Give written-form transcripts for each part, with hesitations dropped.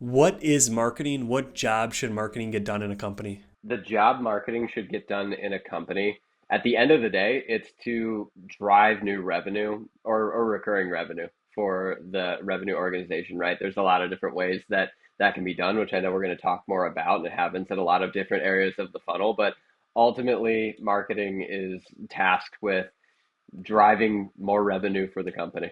What is marketing? What job should marketing get done in a company? The job marketing should get done in a company. At the end of the day, it's to drive new revenue or recurring revenue for the revenue organization, right? There's a lot of different ways that can be done, which I know we're going to talk more about, and it happens in a lot of different areas of the funnel. But ultimately, marketing is tasked with driving more revenue for the company.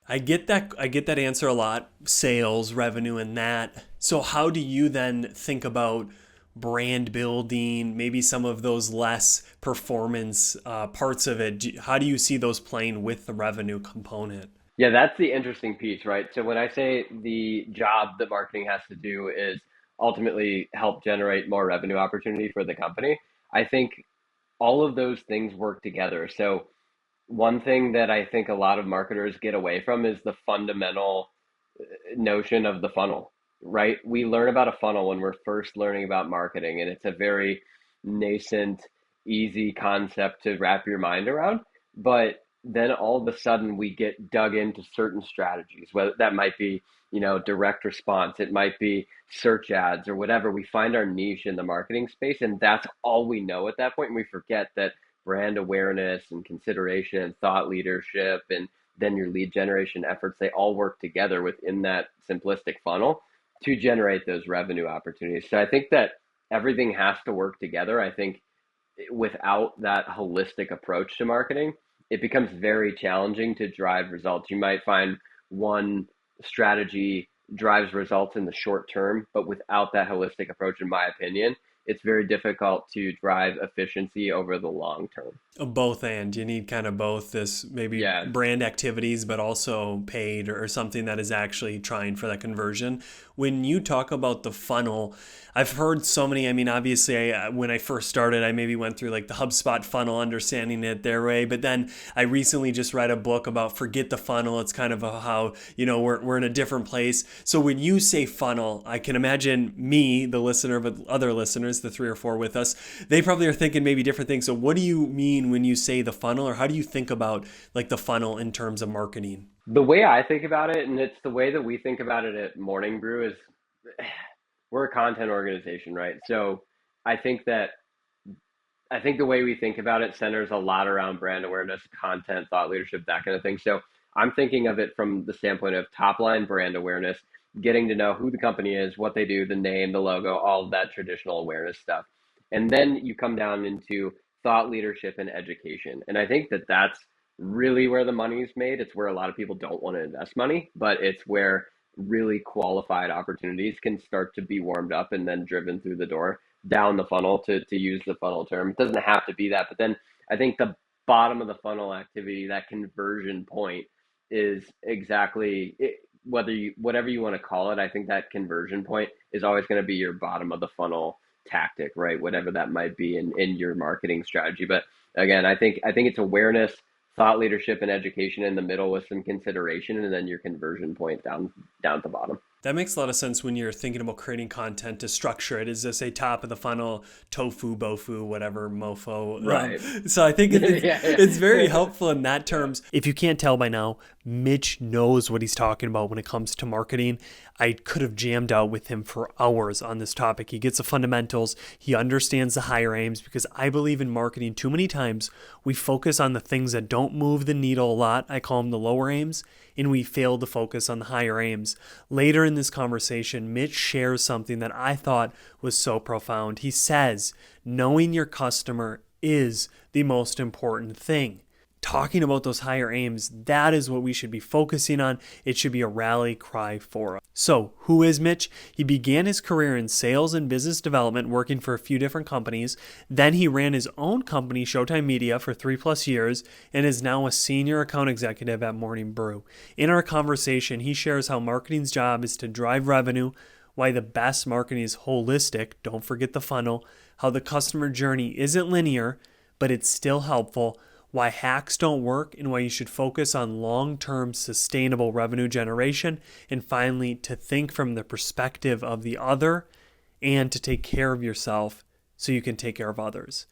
I get that. I get that answer a lot. Sales, revenue, and that. So how do you then think about brand building? Maybe some of those less performance parts of it. How do you see those playing with the revenue component? Yeah, that's the interesting piece, right? So when I say the job that marketing has to do is ultimately help generate more revenue opportunity for the company, I think all of those things work together. So one thing that I think a lot of marketers get away from is the fundamental notion of the funnel, right? We learn about a funnel when we're first learning about marketing, and it's a very nascent, easy concept to wrap your mind around. But then all of a sudden, we get dug into certain strategies, whether that might be, direct response, it might be search ads or whatever. We find our niche in the marketing space, and that's all we know at that point. And we forget that brand awareness and consideration and thought leadership and then your lead generation efforts, they all work together within that simplistic funnel to generate those revenue opportunities. So I think that everything has to work together. I think without that holistic approach to marketing, it becomes very challenging to drive results. You might find one strategy drives results in the short term, but without that holistic approach, in my opinion, it's very difficult to drive efficiency over the long term. Both, and you need kind of both this maybe Yeah. brand activities, but also paid or something that is actually trying for that conversion. When you talk about the funnel, I've heard so many. I mean, obviously, when I first started, I maybe went through like the HubSpot funnel, understanding it their way. But then I recently just read a book about forget the funnel. It's kind of how, we're in a different place. So when you say funnel, I can imagine me, the listener, but other listeners, the three or four with us, they probably are thinking maybe different things. So what do you mean when you say the funnel, or how do you think about like the funnel in terms of marketing? The way I think about it, and it's the way that we think about it at Morning Brew, is we're a content organization, right? So I think that I think the way we think about it centers a lot around brand awareness, content, thought leadership, that kind of thing. So I'm thinking of it from the standpoint of top line brand awareness, getting to know who the company is, what they do, the name, the logo, all of that traditional awareness stuff. And then you come down into thought leadership and education. And I think that that's really where the money is made. It's where a lot of people don't want to invest money, but it's where really qualified opportunities can start to be warmed up and then driven through the door down the funnel, to use the funnel term. It doesn't have to be that, but then I think the bottom of the funnel activity, that conversion point, is exactly it, whatever you want to call it. I think that conversion point is always going to be your bottom of the funnel tactic, right? Whatever that might be in your marketing strategy. But again, I think it's awareness, thought leadership, and education in the middle with some consideration, and then your conversion point down at the bottom. That makes a lot of sense when you're thinking about creating content to structure it. Is this a top of the funnel, tofu, bofu, whatever, mofo? Right. So I think Yeah, it's very yeah. helpful in that terms. If you can't tell by now, Mitch knows what he's talking about when it comes to marketing. I could have jammed out with him for hours on this topic. He gets the fundamentals. He understands the higher aims, because I believe in marketing too many times we focus on the things that don't move the needle a lot. I call them the lower aims, and we fail to focus on the higher aims. Later in this conversation, Mitch shares something that I thought was so profound. He says, knowing your customer is the most important thing. Talking about those higher aims, that is what we should be focusing on. It should be a rally cry for us. So, who is Mitch? He began his career in sales and business development, working for a few different companies. Then he ran his own company, Showtime Media, for 3+ years, and is now a senior account executive at Morning Brew. In our conversation, he shares how marketing's job is to drive revenue, why the best marketing is holistic, don't forget the funnel, how the customer journey isn't linear, but it's still helpful, why hacks don't work, and why you should focus on long-term sustainable revenue generation, and finally, to think from the perspective of the other and to take care of yourself so you can take care of others.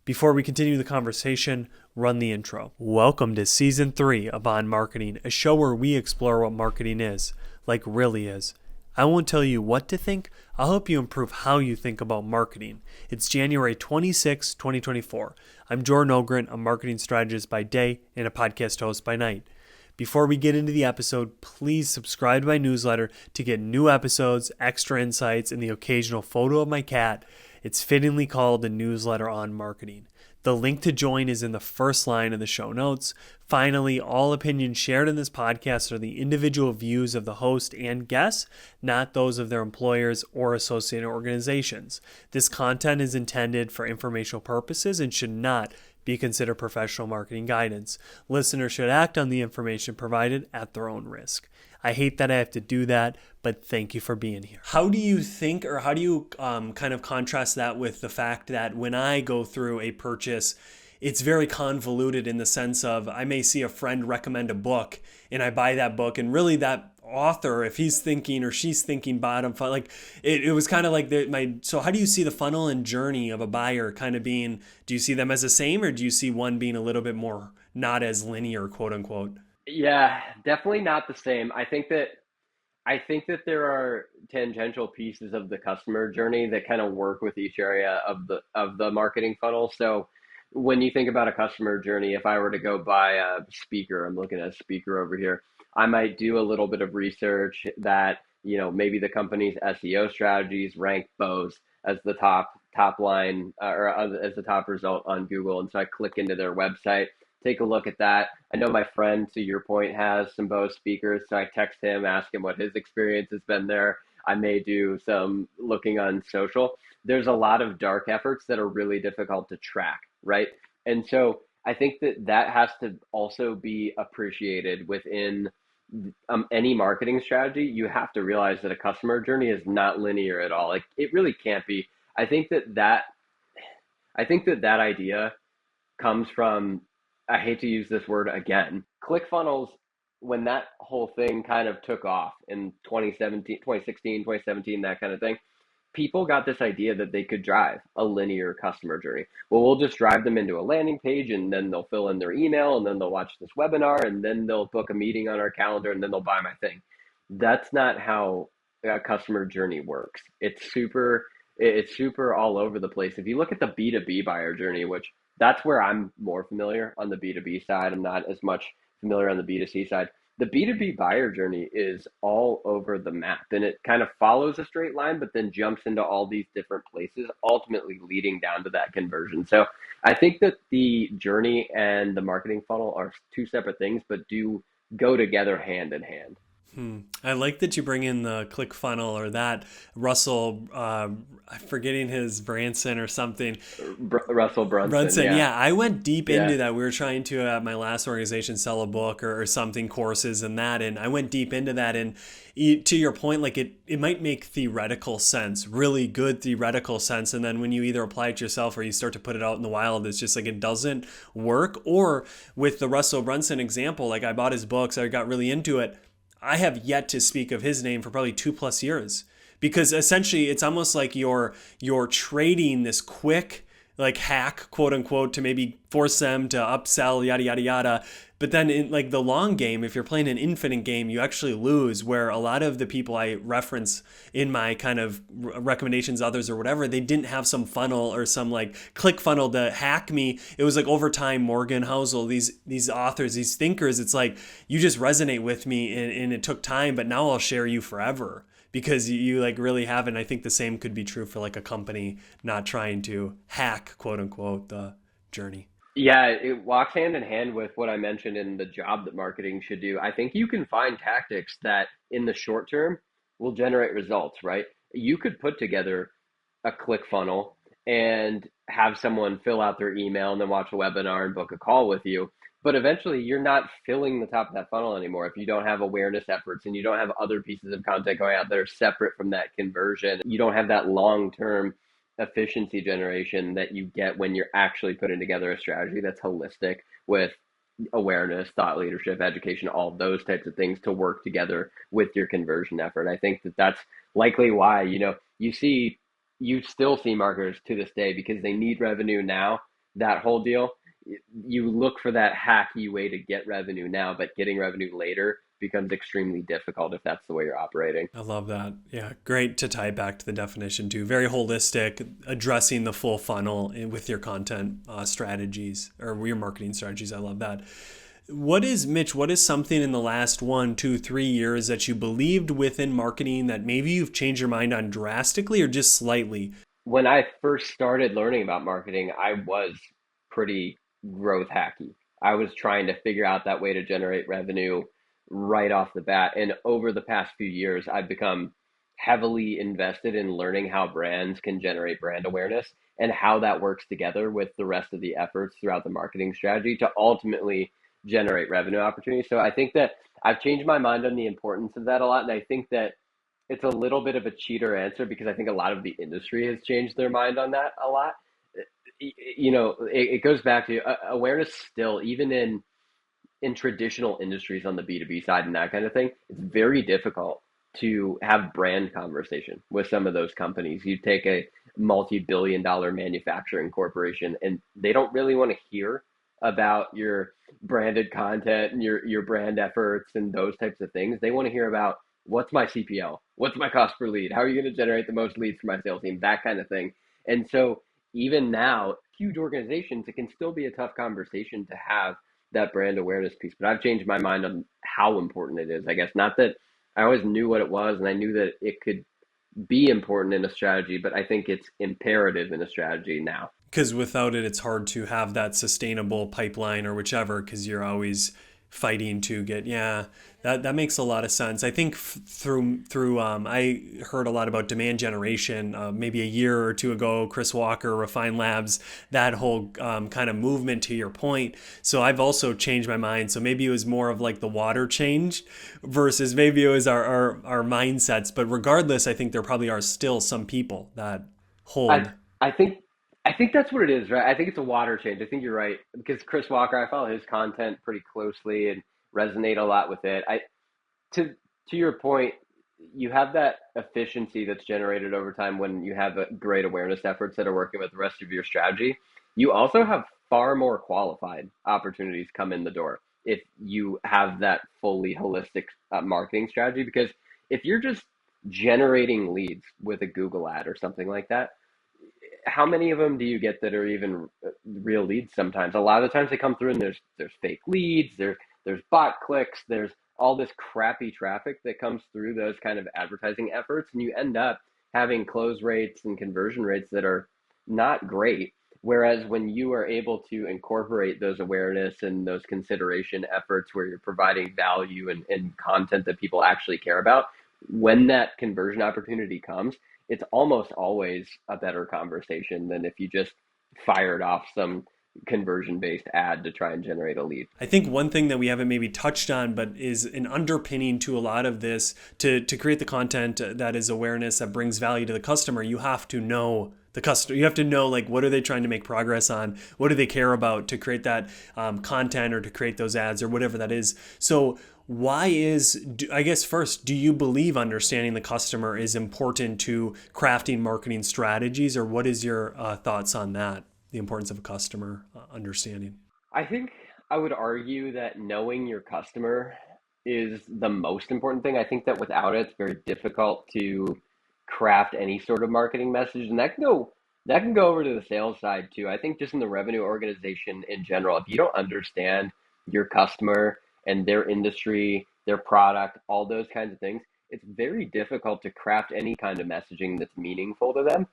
Before we continue the conversation, run the intro. Welcome to Season 3 of On Marketing, a show where we explore what marketing is, like really is. I won't tell you what to think, I'll help you improve how you think about marketing. It's January 26, 2024. I'm Jordan Ogren, a marketing strategist by day and a podcast host by night. Before we get into the episode, please subscribe to my newsletter to get new episodes, extra insights, and the occasional photo of my cat. It's fittingly called the Newsletter on Marketing. The link to join is in the first line of the show notes. Finally, all opinions shared in this podcast are the individual views of the host and guests, not those of their employers or associated organizations. This content is intended for informational purposes and should not be considered professional marketing guidance. Listeners should act on the information provided at their own risk. I hate that I have to do that, but thank you for being here. How do you think, or how do you kind of contrast that with the fact that when I go through a purchase, it's very convoluted in the sense of I may see a friend recommend a book and I buy that book, and really that author, if he's thinking or she's thinking bottom funnel, like it was kind of like so how do you see the funnel and journey of a buyer kind of being, do you see them as the same, or do you see one being a little bit more not as linear, quote unquote? Yeah, definitely not the same. I think that there are tangential pieces of the customer journey that kind of work with each area of the marketing funnel. So when you think about a customer journey, if I were to go buy a speaker, I'm looking at a speaker over here, I might do a little bit of research that, maybe the company's SEO strategies rank Bose as the top line as the top result on Google. And so I click into their website, take a look at that. I know my friend, to your point, has some Bose speakers, so I text him, ask him what his experience has been there. I may do some looking on social. There's a lot of dark efforts that are really difficult to track, right? And so I think that has to also be appreciated within any marketing strategy. You have to realize that a customer journey is not linear at all. Like, it really can't be. I think that idea comes from, I hate to use this word again, ClickFunnels. When that whole thing kind of took off in 2017, 2016, 2017, that kind of thing, people got this idea that they could drive a linear customer journey. Well, we'll just drive them into a landing page, and then they'll fill in their email, and then they'll watch this webinar, and then they'll book a meeting on our calendar, and then they'll buy my thing. That's not how a customer journey works. It's super all over the place. If you look at the B2B buyer journey, which that's where I'm more familiar on the B2B side, I'm not as much familiar on the B2C side. The B2B buyer journey is all over the map, and it kind of follows a straight line, but then jumps into all these different places, ultimately leading down to that conversion. So I think that the journey and the marketing funnel are two separate things, but do go together hand in hand. I like that you bring in the ClickFunnel, or that Russell, I'm forgetting his Branson or something. Russell Brunson. Yeah. I went deep into that. We were trying to, at my last organization, sell a book or something, courses and that. And I went deep into that. And to your point, like it might make theoretical sense, really good theoretical sense. And then when you either apply it yourself or you start to put it out in the wild, it's just like it doesn't work. Or with the Russell Brunson example, like I bought his books, I got really into it. I have yet to speak of his name for probably 2+ years, because essentially it's almost like you're trading this quick like hack, quote unquote, to maybe force them to upsell, yada, yada, yada. But then in like the long game, if you're playing an infinite game, you actually lose, where a lot of the people I reference in my kind of recommendations, others or whatever, they didn't have some funnel or some like click funnel to hack me. It was like over time, Morgan Housel, these authors, these thinkers, it's like, you just resonate with me, and it took time, but now I'll share you forever, because you like really haven't. I think the same could be true for like a company not trying to hack, quote unquote, the journey. Yeah, it walks hand in hand with what I mentioned in the job that marketing should do. I think you can find tactics that in the short term will generate results, right? You could put together a click funnel and have someone fill out their email and then watch a webinar and book a call with you. But eventually you're not filling the top of that funnel anymore if you don't have awareness efforts and you don't have other pieces of content going out that are separate from that conversion. You don't have that long-term efficiency generation that you get when you're actually putting together a strategy that's holistic with awareness, thought leadership, education, all those types of things to work together with your conversion effort. I think that that's likely why, you still see marketers to this day, because they need revenue now, that whole deal. You look for that hacky way to get revenue now, but getting revenue later becomes extremely difficult if that's the way you're operating. I love that. Yeah, great to tie back to the definition too. Very holistic, addressing the full funnel with your content strategies or your marketing strategies. I love that. What is, Mitch, what is something in the last 1, 2, 3 years that you believed within marketing that maybe you've changed your mind on drastically or just slightly? When I first started learning about marketing, I was pretty growth hacky. I was trying to figure out that way to generate revenue right off the bat. And over the past few years, I've become heavily invested in learning how brands can generate brand awareness and how that works together with the rest of the efforts throughout the marketing strategy to ultimately generate revenue opportunities. So I think that I've changed my mind on the importance of that a lot. And I think that it's a little bit of a cheater answer because I think a lot of the industry has changed their mind on that a lot. It goes back to awareness still, even in traditional industries on the B2B side and that kind of thing. It's very difficult to have brand conversation with some of those companies. You take a multi-billion-dollar manufacturing corporation, and they don't really want to hear about your branded content and your brand efforts and those types of things. They want to hear about what's my CPL, what's my cost per lead, how are you going to generate the most leads for my sales team, that kind of thing. And so even now, huge organizations, it can still be a tough conversation to have that brand awareness piece. But I've changed my mind on how important it is. I guess not that I always knew what it was and I knew that it could be important in a strategy, but I think it's imperative in a strategy now. Because without it, it's hard to have that sustainable pipeline or whichever, because you're always fighting to get, yeah, that makes a lot of sense. I think I heard a lot about demand generation maybe a year or two ago. Chris Walker, Refine Labs, that whole kind of movement to your point. So I've also changed my mind. So maybe it was more of like the water change versus maybe it was our mindsets. But regardless, I think there probably are still some people that I hold. I think I think that's what it is, right? I think it's a water change. I think you're right because Chris Walker, I follow his content pretty closely and resonate a lot with it. I to your point, you have that efficiency that's generated over time when you have great awareness efforts that are working with the rest of your strategy. You also have far more qualified opportunities come in the door if you have that fully holistic marketing strategy. Because if you're just generating leads with a Google ad or something like that, how many of them do you get that are even real leads sometimes? A lot of the times they come through and there's fake leads, there's bot clicks, there's all this crappy traffic that comes through those kind of advertising efforts, and you end up having close rates and conversion rates that are not great. Whereas when you are able to incorporate those awareness and those consideration efforts where you're providing value and content that people actually care about, when that conversion opportunity comes, it's almost always a better conversation than if you just fired off some conversion based ad to try and generate a lead. I think one thing that we haven't maybe touched on, but is an underpinning to a lot of this, to create the content that is awareness that brings value to the customer, you have to know the customer. You have to know, like, what are they trying to make progress on? What do they care about to create that content or to create those ads or whatever that is? So why is, I guess first, do you believe understanding the customer is important to crafting marketing strategies, or what is your thoughts on that, the importance of a customer understanding? I think I would argue that knowing your customer is the most important thing. I think that without it, it's very difficult to craft any sort of marketing message, and that can go over to the sales side too. I think just in the revenue organization in general, if you don't understand your customer and their industry, their product, all those kinds of things, it's very difficult to craft any kind of messaging that's meaningful to them.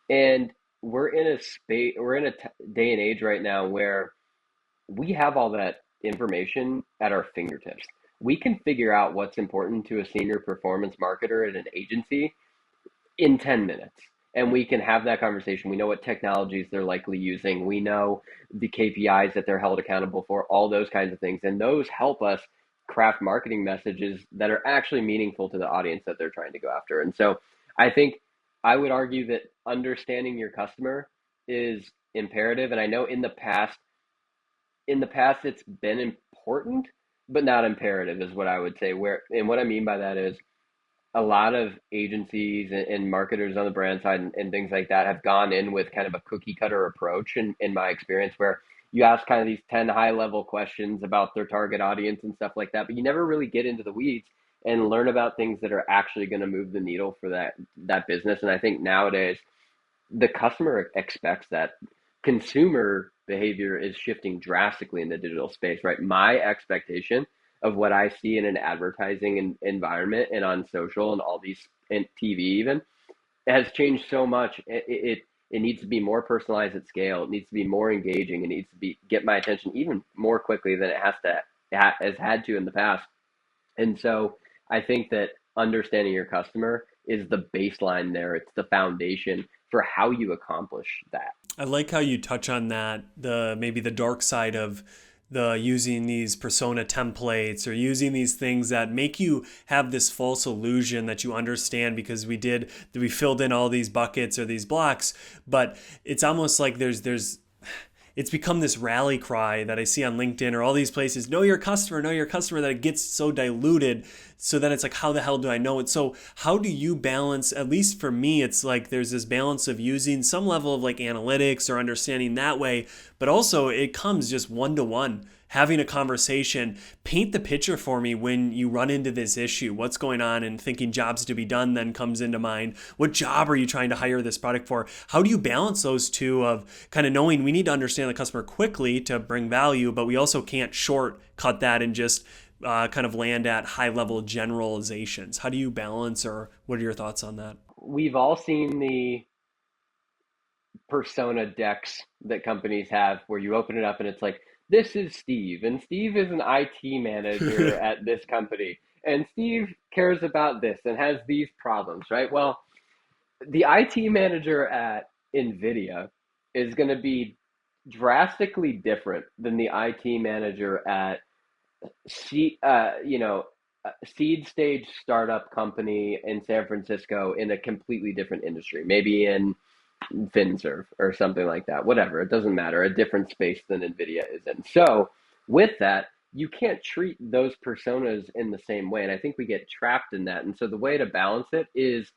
And we're in a day and age right now where we have all that information at our fingertips. We can figure out what's important to a senior performance marketer at an agency in 10 minutes. And we can have that conversation. We know what technologies they're likely using. We know the KPIs that they're held accountable for, all those kinds of things. And those help us craft marketing messages that are actually meaningful to the audience that they're trying to go after. And so I think I would argue that understanding your customer is imperative. And I know in the past it's been important, but not imperative is what I would say. And what I mean by that is a lot of agencies and marketers on the brand side and things like that have gone in with kind of a cookie cutter approach in my experience, where you ask kind of these 10 high level questions about their target audience and stuff like that, but you never really get into the weeds and learn about things that are actually going to move the needle for that business. And I think nowadays the customer expects that. Consumer behavior is shifting drastically in the digital space, right? My expectation of what I see in an advertising environment and on social and all these and TV even has changed so much. It needs to be more personalized at scale. It needs to be more engaging. It needs to be get my attention even more quickly than it has had to in the past. And so I think that understanding your customer is the baseline there. It's the foundation for how you accomplish that. I like how you touch on that, the maybe the dark side of the using these persona templates or using these things that make you have this false illusion that you understand because we filled in all these buckets or these blocks, but it's almost like there's it's become this rally cry that I see on LinkedIn or all these places, know your customer, that it gets so diluted. So then it's like, how the hell do I know it? So how do you balance, at least for me, it's like there's this balance of using some level of like analytics or understanding that way, but also it comes just one-to-one. Having a conversation, paint the picture for me when you run into this issue. What's going on? And thinking jobs to be done then comes into mind. What job are you trying to hire this product for? How do you balance those two of kind of knowing we need to understand the customer quickly to bring value, but we also can't shortcut that and just kind of land at high level generalizations? How do you balance, or what are your thoughts on that? We've all seen the persona decks that companies have where you open it up and it's like, this is Steve, and Steve is an IT manager at this company, and Steve cares about this and has these problems, right? Well, the IT manager at NVIDIA is going to be drastically different than the IT manager at seed stage startup company in San Francisco in a completely different industry, maybe in FinServe or something like that, whatever. It doesn't matter, a different space than NVIDIA is in. So with that, you can't treat those personas in the same way. And I think we get trapped in that. And so the way to balance it is,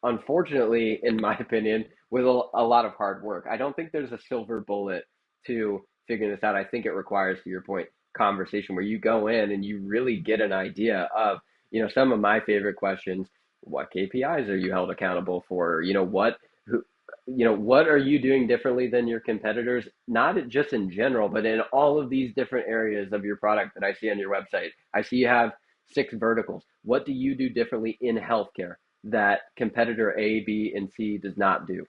unfortunately, in my opinion, with a lot of hard work. I don't think there's a silver bullet to figuring this out. I think it requires, to your point, conversation where you go in and you really get an idea of, some of my favorite questions. What KPIs are you held accountable for? What are you doing differently than your competitors? Not just in general, but in all of these different areas of your product that I see on your website. I see you have 6 verticals. What do you do differently in healthcare that competitor A, B, and C does not do?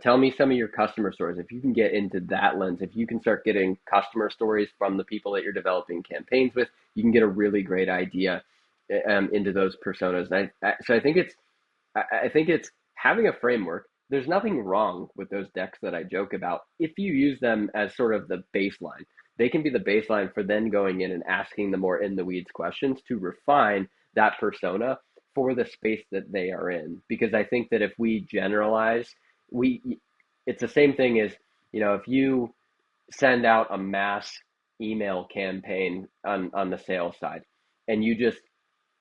Tell me some of your customer stories. If you can get into that lens, if you can start getting customer stories from the people that you're developing campaigns with, you can get a really great idea into those personas. So I think it's having a framework. There's nothing wrong with those decks that I joke about if you use them as sort of the baseline. They can be the baseline for then going in and asking the more in the weeds questions to refine that persona for the space that they are in. Because I think that if we generalize, it's the same thing as, if you send out a mass email campaign on the sales side and you just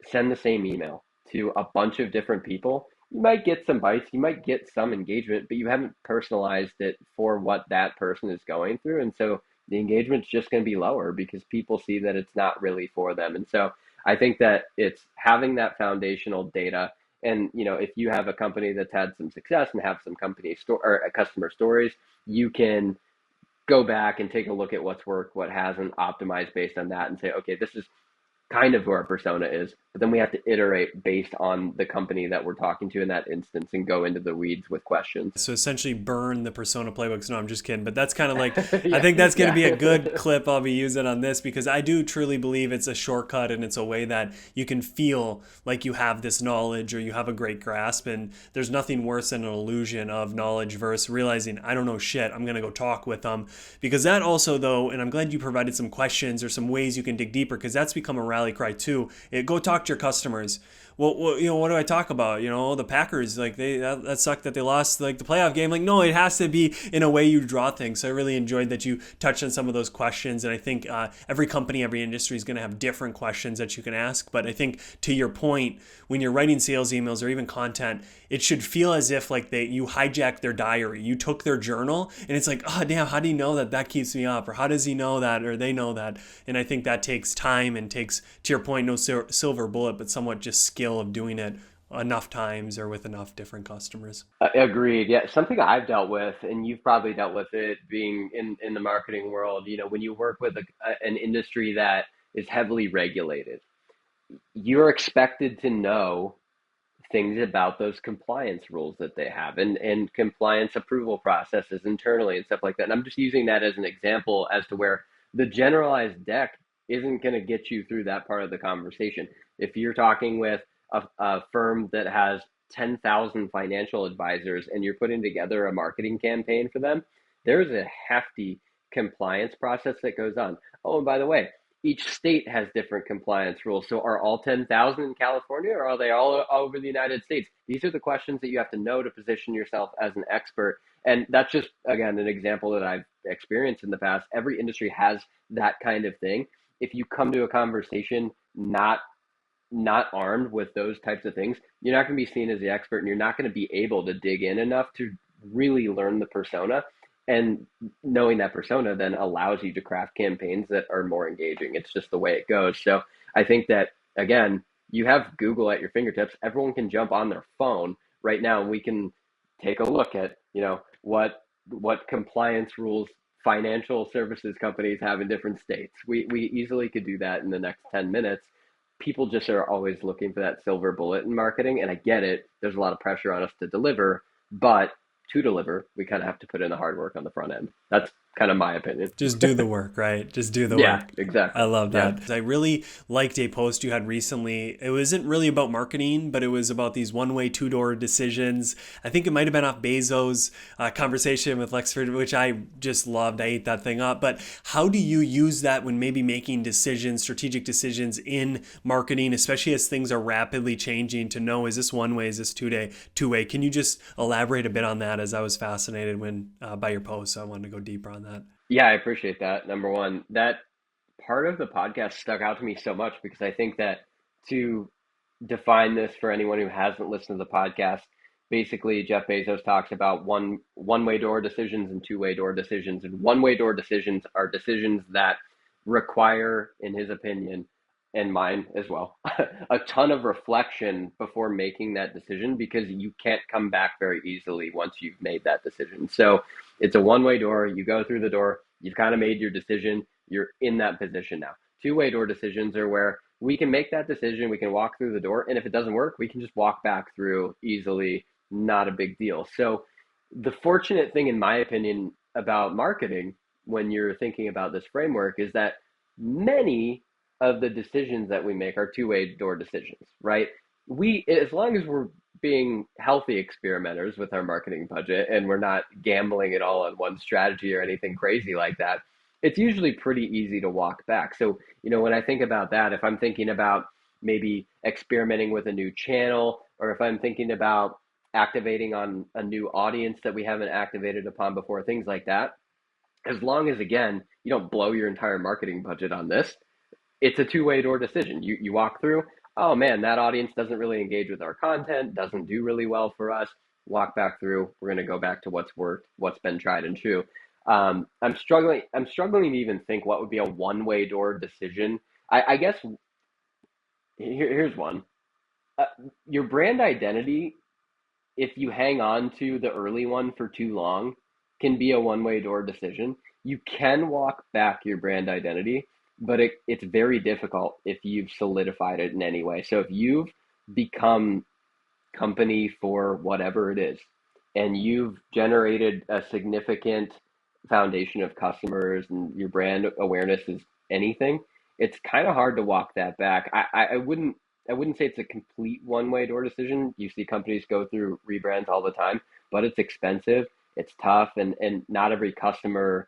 send the same email to a bunch of different people, you might get some bites, you might get some engagement, but you haven't personalized it for what that person is going through. And so the engagement's just going to be lower because people see that it's not really for them. And so I think that it's having that foundational data. And, if you have a company that's had some success and have some customer stories, you can go back and take a look at what's worked, what hasn't, optimize based on that and say, okay, this is kind of who our persona is, but then we have to iterate based on the company that we're talking to in that instance and go into the weeds with questions. So essentially burn the persona playbooks. No, I'm just kidding. But that's kind of like, yeah, I think that's going to be a good clip I'll be using on this, because I do truly believe it's a shortcut and it's a way that you can feel like you have this knowledge or you have a great grasp. And there's nothing worse than an illusion of knowledge versus realizing I don't know shit. I'm going to go talk with them. Because that also, though, and I'm glad you provided some questions or some ways you can dig deeper, because that's become a rally cry too. Go talk to your customers. well, what do I talk about? The Packers, like that sucked that they lost like the playoff game. Like, no, it has to be in a way you draw things. So I really enjoyed that you touched on some of those questions, and I think every company, every industry is going to have different questions that you can ask. But I think to your point, when you're writing sales emails or even content, it should feel as if like you hijacked their diary, you took their journal, and it's like, oh damn, how do you know that keeps me up, or how does he know that, or they know that? And I think that takes time and takes, to your point, no silver bullet, but somewhat just skill of doing it enough times or with enough different customers. Agreed. Yeah, something I've dealt with, and you've probably dealt with it being in the marketing world, when you work with an industry that is heavily regulated, you're expected to know things about those compliance rules that they have and compliance approval processes internally and stuff like that. And I'm just using that as an example as to where the generalized deck isn't going to get you through that part of the conversation. If you're talking with a firm that has 10,000 financial advisors and you're putting together a marketing campaign for them, there's a hefty compliance process that goes on. Oh, and by the way, each state has different compliance rules. So are all 10,000 in California, or are they all over the United States? These are the questions that you have to know to position yourself as an expert. And that's just, again, an example that I've experienced in the past. Every industry has that kind of thing. If you come to a conversation not armed with those types of things, you're not going to be seen as the expert, and you're not going to be able to dig in enough to really learn the persona. And knowing that persona then allows you to craft campaigns that are more engaging. It's just the way it goes. So I think that, again, you have Google at your fingertips. Everyone can jump on their phone right now, and we can take a look at, what compliance rules financial services companies have in different states. We easily could do that in the next 10 minutes. People just are always looking for that silver bullet in marketing. And I get it. There's a lot of pressure on us to deliver, but to deliver, we kind of have to put in the hard work on the front end. That's kind of my opinion. Just do the work, right? Just do the Yeah, work. I exactly. love Yeah. that. I really liked a post you had recently. It wasn't really about marketing, but it was about these one-way, two-door decisions. I think it might have been off Bezos' conversation with Lexford, which I just loved. I ate that thing up. But how do you use that when maybe making decisions, strategic decisions in marketing, especially as things are rapidly changing, to know, is this one way, is this two-way? Can you just elaborate a bit on that, as I was fascinated by your post, so I wanted to go deeper on that. Yeah, I appreciate that. Number one, that part of the podcast stuck out to me so much because I think that, to define this for anyone who hasn't listened to the podcast, basically Jeff Bezos talks about one-way door decisions and two-way door decisions. And one-way door decisions are decisions that require, in his opinion, and mine as well, a ton of reflection before making that decision, because you can't come back very easily once you've made that decision. So it's a one-way door. You go through the door, you've kind of made your decision, you're in that position now. Two-way door decisions are where we can make that decision, we can walk through the door, and if it doesn't work, we can just walk back through easily, not a big deal. So the fortunate thing, in my opinion, about marketing when you're thinking about this framework is that many of the decisions that we make are two-way door decisions, right? As long as we're being healthy experimenters with our marketing budget and we're not gambling it all on one strategy or anything crazy like that, it's usually pretty easy to walk back. So, when I think about that, if I'm thinking about maybe experimenting with a new channel, or if I'm thinking about activating on a new audience that we haven't activated upon before, things like that, as long as, again, you don't blow your entire marketing budget on this, it's a two-way door decision. You walk through, oh man, that audience doesn't really engage with our content, doesn't do really well for us. Walk back through. We're going to go back to what's worked, what's been tried and true. I'm struggling. I'm struggling to even think what would be a one-way door decision. I guess here's one. Uh, your brand identity, if you hang on to the early one for too long, can be a one-way door decision. You can walk back your brand identity, but it's very difficult if you've solidified it in any way. So if you've become company for whatever it is, and you've generated a significant foundation of customers and your brand awareness is anything, it's kind of hard to walk that back. I wouldn't say it's a complete one-way door decision. You see companies go through rebrands all the time, but it's expensive, it's tough, and not every customer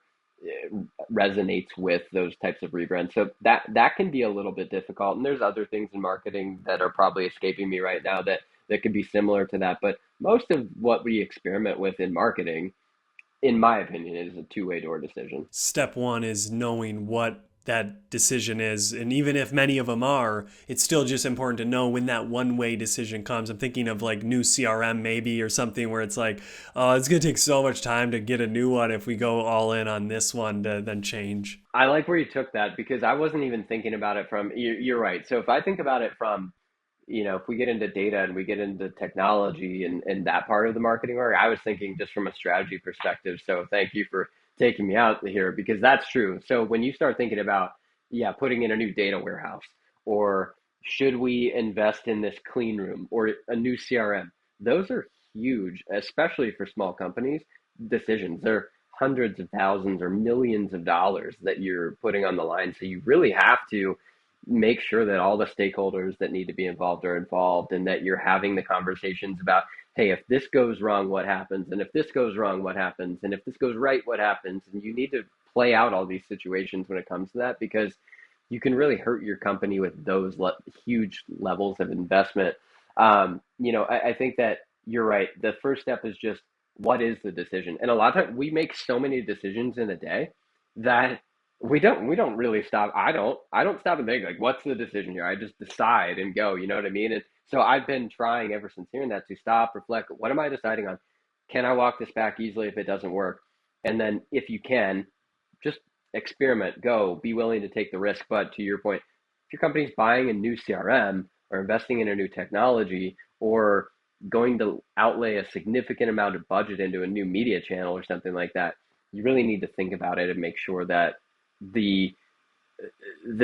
resonates with those types of rebrands. So that can be a little bit difficult. And there's other things in marketing that are probably escaping me right now that could be similar to that. But most of what we experiment with in marketing, in my opinion, is a two-way door decision. Step one is knowing what that decision is. And even if many of them are, it's still just important to know when that one way decision comes. I'm thinking of like new CRM maybe or something where it's like, oh, it's going to take so much time to get a new one if we go all in on this one to then change. I like where you took that because I wasn't even thinking about it from, you're right. So if I think about it from, if we get into data and we get into technology and that part of the marketing work, I was thinking just from a strategy perspective. So thank you for taking me out here because that's true. So when you start thinking about, putting in a new data warehouse or should we invest in this clean room or a new CRM, those are huge, especially for small companies, decisions. They're hundreds of thousands or millions of dollars that you're putting on the line. So you really have to make sure that all the stakeholders that need to be involved are involved and that you're having the conversations about, hey, if this goes wrong, what happens? And if this goes wrong, what happens? And if this goes right, what happens? And you need to play out all these situations when it comes to that because you can really hurt your company with those huge levels of investment. I think that you're right. The first step is just what is the decision? And a lot of times we make so many decisions in a day that we don't really stop. I don't stop and think like, what's the decision here? I just decide and go, you know what I mean? And so I've been trying ever since hearing that to stop, reflect, what am I deciding on? Can I walk this back easily if it doesn't work? And then if you can, just experiment, go, be willing to take the risk. But to your point, if your company's buying a new CRM or investing in a new technology or going to outlay a significant amount of budget into a new media channel or something like that, you really need to think about it and make sure that the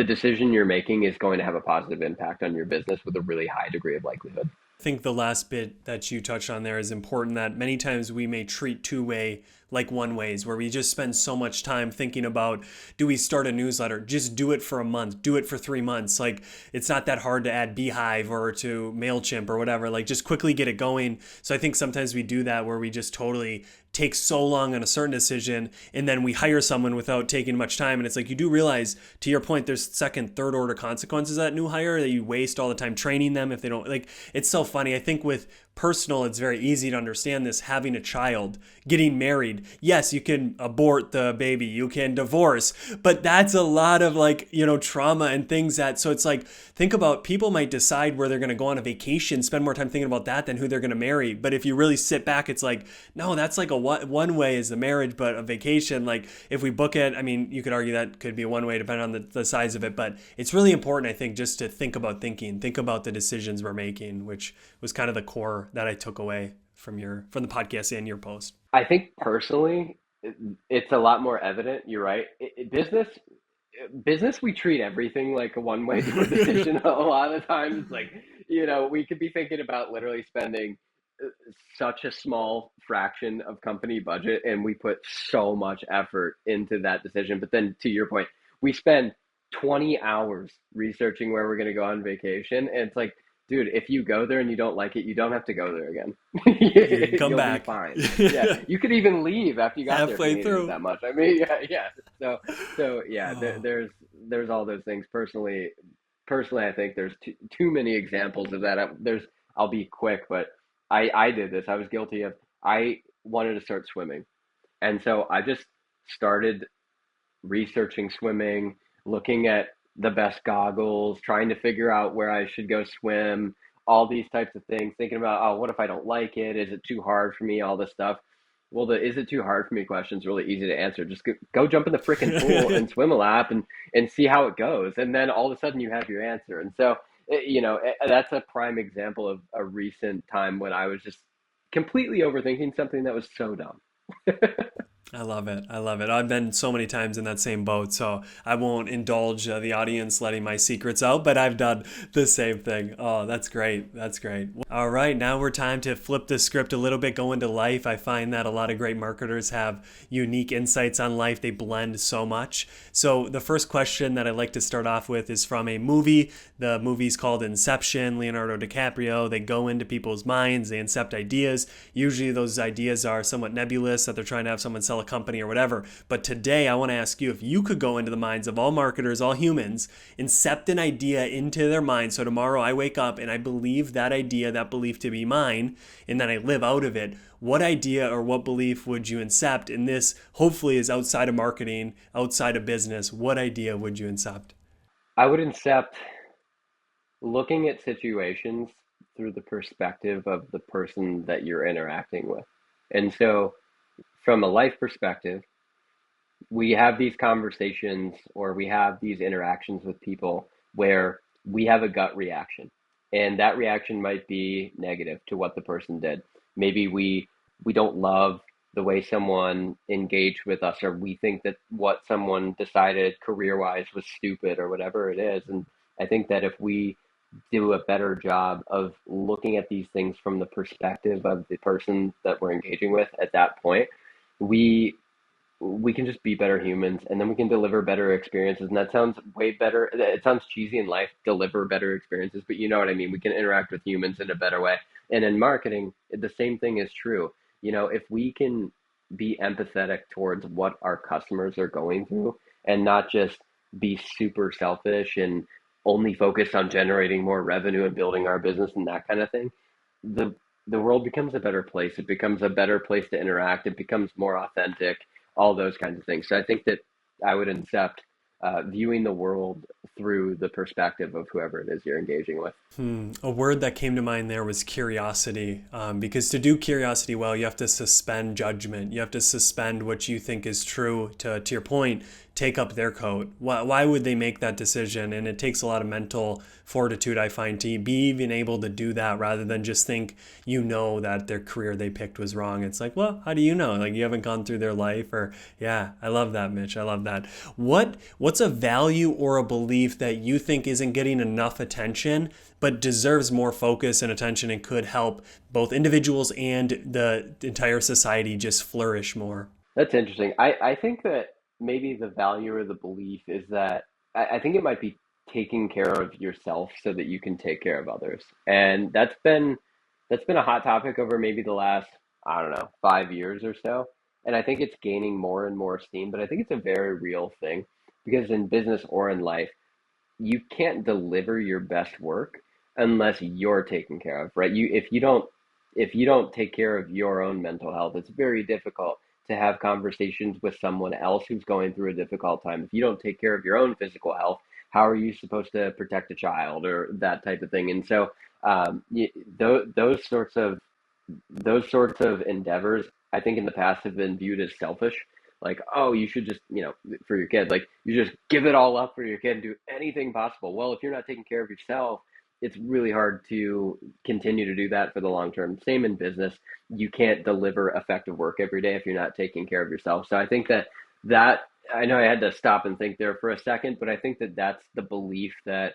decision you're making is going to have a positive impact on your business with a really high degree of likelihood. I think the last bit that you touched on there is important, that many times we may treat two-way like one ways, where we just spend so much time thinking about, do we start a newsletter? Just do it for a month, do it for 3 months. Like, it's not that hard to add Beehive or to MailChimp or whatever, like just quickly get it going. So I think sometimes we do that where we just totally take so long on a certain decision and then we hire someone without taking much time. And it's like, you do realize, to your point, there's second, third order consequences of that new hire, that you waste all the time training them if they don't, like, it's so funny. I think with personal, it's very easy to understand this. Having a child, getting married, yes, you can abort the baby, you can divorce, but that's a lot of trauma and things that, so it's like, think about, people might decide where they're going to go on a vacation, spend more time thinking about that than who they're going to marry. But if you really sit back, it's like, no, that's like a one way is the marriage, but a vacation, like if we book it, I mean, you could argue that could be one way depending on the size of it, but it's really important, I think, just to think about the decisions we're making, which was kind of the core that I took away from the podcast and your post. I think personally, it's a lot more evident. You're right. Business, we treat everything like a one-way decision. A lot of times, like, we could be thinking about literally spending such a small fraction of company budget, and we put so much effort into that decision. But then, to your point, we spend 20 hours researching where we're going to go on vacation, and it's like, dude, if you go there and you don't like it, you don't have to go there again. You come You'll back. Be fine. Yeah, you could even leave after you got halfway there. Through that much. I mean, yeah. So yeah, there's all those things. Personally, I think there's too many examples of that. I'll be quick, but I did this. I was guilty of. I wanted to start swimming, and so I just started researching swimming, looking at the best goggles, trying to figure out where I should go swim, all these types of things, thinking about, oh, what if I don't like it? Is it too hard for me? All this stuff. Well, the is it too hard for me question is really easy to answer. Just go jump in the freaking pool and swim a lap and see how it goes. And then all of a sudden you have your answer. And so, that's a prime example of a recent time when I was just completely overthinking something that was so dumb. I love it. I've been so many times in that same boat, so I won't indulge the audience letting my secrets out, but I've done the same thing. Oh, that's great. All right, now we're time to flip the script a little bit, go into life. I find that a lot of great marketers have unique insights on life. They blend so much. So the first question that I'd like to start off with is from a movie. The movie's called Inception, Leonardo DiCaprio. They go into people's minds, they incept ideas. Usually those ideas are somewhat nebulous, that they're trying to have someone sell a company or whatever. But today I want to ask you if you could go into the minds of all marketers, all humans, incept an idea into their mind. So tomorrow I wake up and I believe that idea, that belief to be mine, and then I live out of it. What idea or what belief would you incept? And this hopefully is outside of marketing, outside of business. What idea would you incept? I would incept looking at situations through the perspective of the person that you're interacting with. And so, from a life perspective, we have these conversations or we have these interactions with people where we have a gut reaction. And that reaction might be negative to what the person did. Maybe we don't love the way someone engaged with us, or we think that what someone decided career wise was stupid or whatever it is. And I think that if we do a better job of looking at these things from the perspective of the person that we're engaging with at that point, we we can just be better humans, and then we can deliver better experiences. And that sounds way better. It sounds cheesy in life, deliver better experiences, but you know what I mean. We can interact with humans in a better way. And in marketing, the same thing is true. If we can be empathetic towards what our customers are going through and not just be super selfish and only focus on generating more revenue and building our business and that kind of thing, the the world becomes a better place. It becomes a better place to interact. It becomes more authentic, all those kinds of things. So I think that I would accept viewing the world through the perspective of whoever it is you're engaging with. A word that came to mind there was curiosity. Because to do curiosity well, you have to suspend judgment. You have to suspend what you think is true. To your point, take up their coat. Why would they make that decision? And it takes a lot of mental fortitude, I find, to be even able to do that rather than just think that their career they picked was wrong. It's like, well, how do you know? Like, you haven't gone through their life. Or yeah, I love that, Mitch. I love that. What's a value or a belief that you think isn't getting enough attention but deserves more focus and attention and could help both individuals and the entire society just flourish more? That's interesting. I think that maybe the value or the belief is that I think it might be taking care of yourself so that you can take care of others. And that's been a hot topic over maybe the last, I don't know, 5 years or so. And I think it's gaining more and more steam, but I think it's a very real thing because in business or in life, you can't deliver your best work unless you're taken care of, right? If you don't take care of your own mental health, it's very difficult to have conversations with someone else who's going through a difficult time. If you don't take care of your own physical health, how are you supposed to protect a child or that type of thing? And so those sorts of endeavors, I think in the past have been viewed as selfish. Like, oh, you should just, for your kid, like you just give it all up for your kid and do anything possible. Well, if you're not taking care of yourself, it's really hard to continue to do that for the long term. Same in business. You can't deliver effective work every day if you're not taking care of yourself. So I think that I know I had to stop and think there for a second, but I think that that's the belief that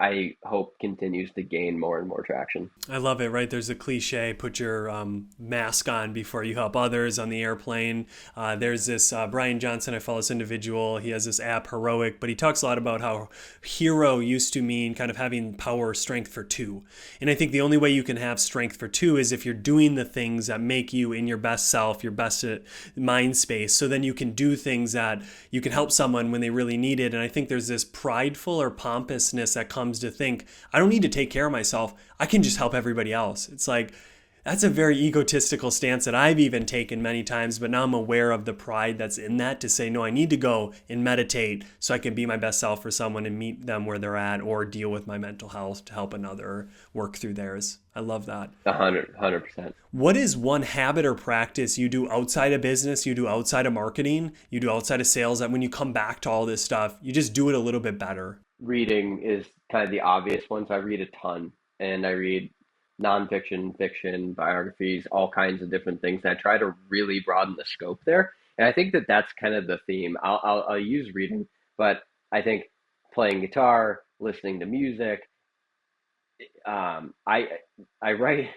I hope continues to gain more and more traction. I love it, right? There's a cliche, put your mask on before you help others on the airplane. There's this Brian Johnson, I follow this individual. He has this app, Heroic, but he talks a lot about how hero used to mean kind of having power, strength for two. And I think the only way you can have strength for two is if you're doing the things that make you in your best self, your best mind space. So then you can do things that you can help someone when they really need it. And I think there's this prideful or pompousness that comes to think, I don't need to take care of myself. I can just help everybody else. It's like, that's a very egotistical stance that I've even taken many times, but now I'm aware of the pride that's in that to say, no, I need to go and meditate so I can be my best self for someone and meet them where they're at or deal with my mental health to help another work through theirs. I love that. 100%. What is one habit or practice you do outside of business, you do outside of marketing, you do outside of sales that when you come back to all this stuff, you just do it a little bit better? Reading is kind of the obvious one. So I read a ton and I read nonfiction, fiction, biographies, all kinds of different things. And I try to really broaden the scope there. And I think that that's kind of the theme. I'll use reading, but I think playing guitar, listening to music, I I write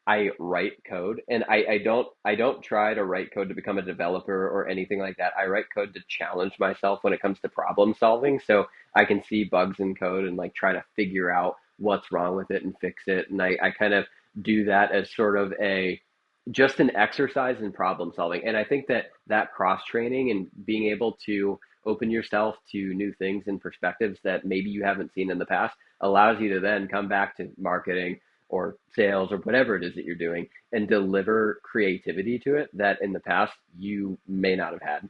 I write code, and I don't try to write code to become a developer or anything like that. I write code to challenge myself when it comes to problem solving, so I can see bugs in code and like try to figure out what's wrong with it and fix it. And I kind of do that as sort of a just an exercise in problem solving. And I think that that cross training and being able to open yourself to new things and perspectives that maybe you haven't seen in the past allows you to then come back to marketing or sales or whatever it is that you're doing and deliver creativity to it that in the past you may not have had.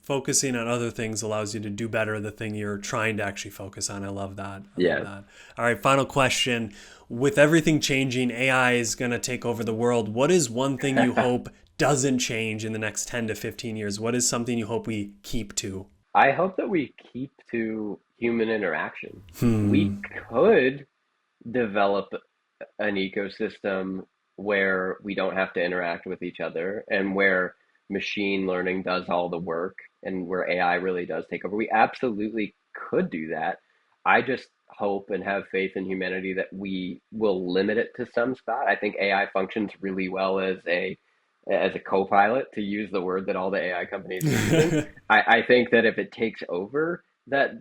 Focusing on other things allows you to do better the thing you're trying to actually focus on. I love that. I love Yeah. that. All right, final question. With everything changing, AI is going to take over the world. What is one thing you hope doesn't change in the next 10 to 15 years? What is something you hope we keep to? I hope that we keep to human interaction. We Hmm. could develop an ecosystem where we don't have to interact with each other and where machine learning does all the work and where AI really does take over. We absolutely could do that. I just hope and have faith in humanity that we will limit it to some spot. I think AI functions really well as a co-pilot, to use the word that all the AI companies are using. I think that if it takes over, that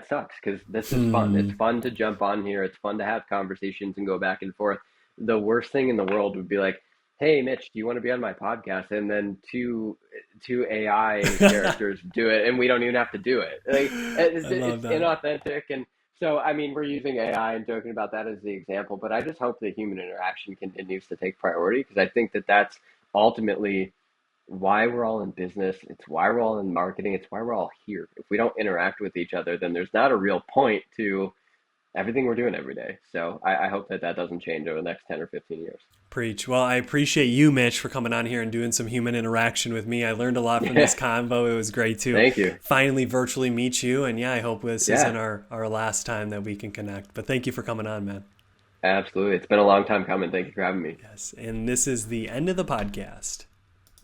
sucks because this is fun. It's Hmm. fun to jump on here. It's fun to have conversations and go back and forth. The worst thing in the world would be like, "Hey, Mitch, do you want to be on my podcast?" And then two AI characters do it, and we don't even have to do it. Like I love it's that. inauthentic, and so I mean, we're using AI and joking about that as the example, but I just hope that human interaction continues to take priority because I think that that's ultimately why we're all in business. It's why we're all in marketing. It's why we're all here. If we don't interact with each other, then there's not a real point to everything we're doing every day. So I hope that that doesn't change over the next 10 or 15 years. Preach. Well, I appreciate you, Mitch, for coming on here and doing some human interaction with me. I learned a lot from this Yeah. convo. It was great to Thank you. finally virtually meet you. And yeah, I hope this isn't Yeah, our last time that we can connect. But thank you for coming on, man. absolutely. It's been a long time coming. Thank you for having me. Yes. And this is the end of the podcast.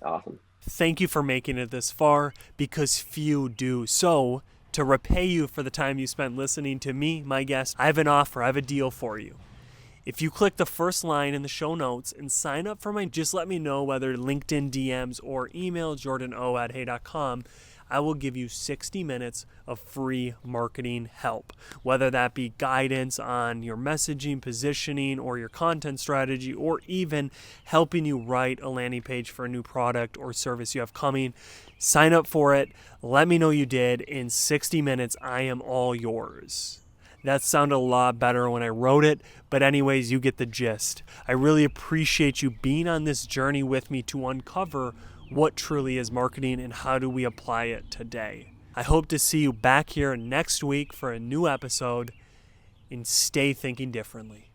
Awesome. Thank you for making it this far, because few do. So, to repay you for the time you spent listening to me, my guest, I have an offer, I have a deal for you. If you click the first line in the show notes and sign up for just let me know whether LinkedIn DMs or email jordano@hey.com, I will give you 60 minutes of free marketing help, whether that be guidance on your messaging, positioning, or your content strategy, or even helping you write a landing page for a new product or service you have coming. Sign up for it. Let me know you did. In 60 minutes, I am all yours. That sounded a lot better when I wrote it, but anyways, you get the gist. I really appreciate you being on this journey with me to uncover what truly is marketing and how do we apply it today. I hope to see you back here next week for a new episode, and stay thinking differently.